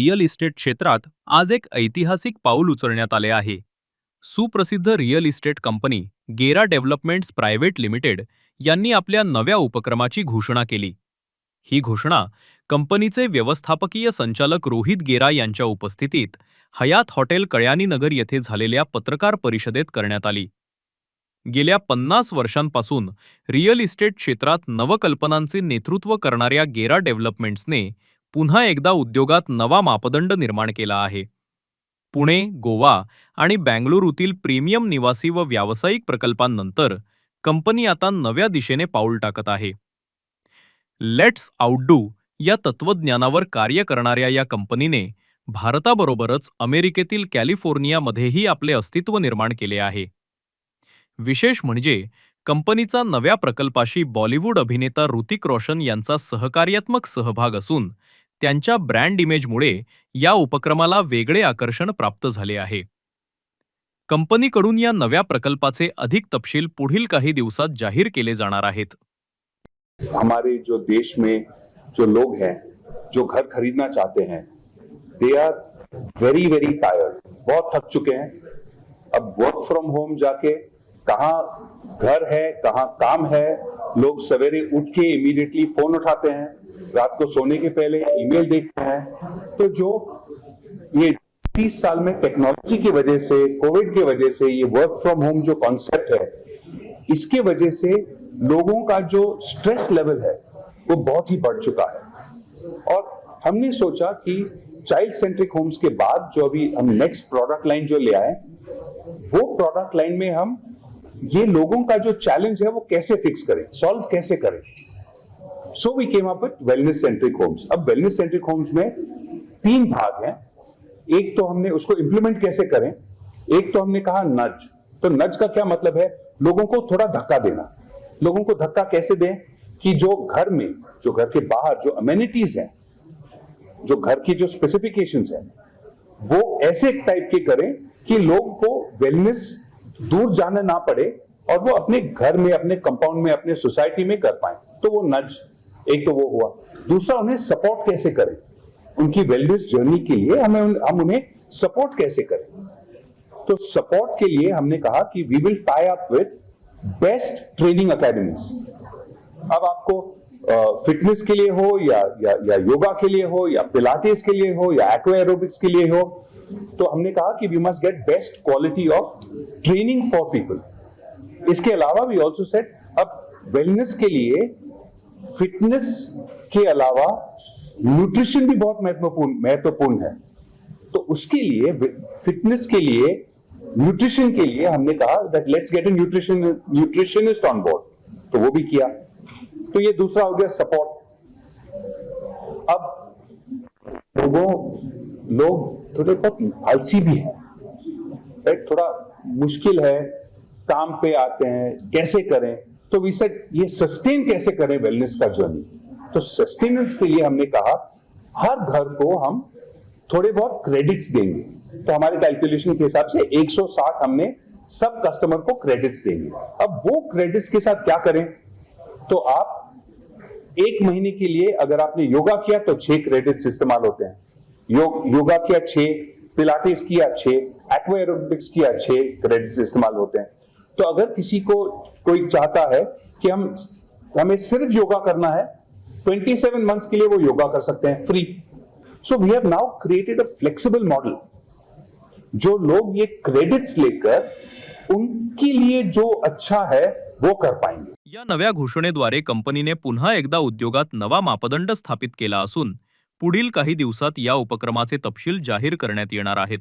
Real estate क्षेत्रात आज एक ऐतिहासिक पाऊल उचलण्यात आले आहे. सुप्रसिद्ध रिअल इस्टेट कंपनी गेरा डेव्हलपमेंट्स प्रायव्हेट लिमिटेड यांनी आपल्या नव्या उपक्रमाची घोषणा केली. ही घोषणा कंपनीचे व्यवस्थापकीय संचालक रोहित गेरा यांच्या उपस्थितीत हयात हॉटेल कळ्यानी नगर येथे झालेल्या पत्रकार परिषदेत करण्यात आली. गेल्या 50 वर्षांपासून रिअल इस्टेट क्षेत्रात नवकल्पनांचे नेतृत्व करणाऱ्या गेरा डेव्हलपमेंट्सने पुन्हा एकदा उद्योगात नवा मापदंड निर्माण केला आहे. पुणे, गोवा आणि बंगळुरूतील प्रीमियम निवासी व व्यावसायिक प्रकल्पांनंतर कंपनी आता नव्या दिशेने पाऊल टाकत आहे. लेट्स आउटडू या तत्वज्ञानावर कार्य करणाऱ्या या कंपनीने भारताबरोबरच अमेरिकेतील कॅलिफोर्नियामध्येही आपले अस्तित्व निर्माण केले आहे. विशेष म्हणजे कंपनीचा नव्या प्रकल्पाशी बॉलिवूड अभिनेता ऋतिक रोशन यांचा सहकार्यात्मक सहभाग असून त्यांच्या ब्रँड इमेजमुळे या उपक्रमाला वेगळे आकर्षण प्राप्त झाले आहे. कंपनीकडून या नव्या प्रकल्पाचे अधिक तपशील पुढील काही दिवसात जाहीर केले जाणार आहेत. हमारे जो देश में जो लोग हैं जो घर खरीदना चाहते हैं, they are very very tired, बहुत थक चुके हैं. अब वर्क फ्रॉम होम जाके कहाँ घर है कहाँ काम है, लोग सवेरे उठ के इमीडिएटली फोन उठाते हैं, रात को सोने के पहले ईमेल देखते हैं. तो जो ये 30 साल में टेक्नोलॉजी की वजह से, कोविड की वजह से ये वर्क फ्रॉम होम जो कॉन्सेप्ट है, इसके वजह से लोगों का जो स्ट्रेस लेवल है वो बहुत ही बढ़ चुका है. और हमने सोचा कि चाइल्ड सेंट्रिक होम्स के बाद जो अभी हम नेक्स्ट प्रोडक्ट लाइन जो ले आए, वो प्रोडक्ट लाइन में हम ये लोगों का जो चैलेंज है वो कैसे फिक्स करें, सॉल्व कैसे करें. So we came up with wellness centric homes. अब वेलनेस सेंट्रिक होम्स में 3 भाग हैं. एक तो हमने उसको इंप्लीमेंट कैसे करें, एक तो हमने कहा नज. तो नज का क्या मतलब है, लोगों को थोड़ा धक्का देना. लोगों को धक्का कैसे दें कि जो घर में, जो घर के बाहर जो अमेनिटीज हैं, जो घर की जो स्पेसिफिकेशंस हैं, वो ऐसे टाइप के करें कि लोग को वेलनेस दूर जाना ना पड़े और वो अपने घर में, अपने कंपाउंड में, अपने सोसाइटी में कर पाए. तो वो नज, एक तो वो हुआ. दूसरा, उन्हें सपोर्ट कैसे करें, उनकी वेलनेस जर्नी के लिए हम उन्हें सपोर्ट कैसे करें. तो सपोर्ट के लिए हमने कहा कि we will tie up with best training academies. अब आपको फिटनेस के लिए हो या योगा के लिए हो या पिलाटेस के लिए हो या एक्वा एरोबिक्स के लिए हो, तो हमने कहा कि we must get best quality of training for people. इसके अलावा वी ऑल्सो सेड अब वेलनेस के लिए फिटनेस के अलावा न्यूट्रिशन भी बहुत महत्वपूर्ण है. तो उसके लिए, फिटनेस के लिए, न्यूट्रिशन के लिए हमने कहा that let's get A nutritionist on board. तो वो भी किया. तो ये दूसरा हो गया सपोर्ट. अब लोग थोड़े बहुत आलसी भी हैं, राइट. थोड़ा मुश्किल है, काम पे आते हैं, कैसे करें. तो वी सेड ये सस्टेन कैसे करें वेलनेस का जर्नी. तो सस्टेनेंस के लिए हमने कहा हर घर को हम थोड़े बहुत क्रेडिट्स देंगे. तो हमारे कैलकुलेशन के हिसाब से 160 हमने सब कस्टमर को क्रेडिट्स देंगे. अब वो क्रेडिट्स के साथ क्या करें, तो आप 1 महीने के लिए अगर आपने योगा किया तो 6 क्रेडिट्स इस्तेमाल होते हैं. योगा किया 6, पिलाटेस किया 6, एक्वा एरोबिक्स किया 6 क्रेडिट्स इस्तेमाल होते हैं. तो अगर किसी को कोई चाहता है कि हमें सिर्फ योगा करना है, 27 मंथ्स के लिए वो योगा कर सकते हैं free. So we have now created a flexible model. जो लोग ये क्रेडिट्स लेकर उनके लिए जो अच्छा है वो कर पाएंगे. या नव्या घोषणेद्वारे कंपनीने पुन्हा एकदा उद्योगात नवा मापदंड स्थापित केला असून पुढील काही दिवसात या उपक्रमाचे तपशील जाहीर करण्यात येणार आहेत.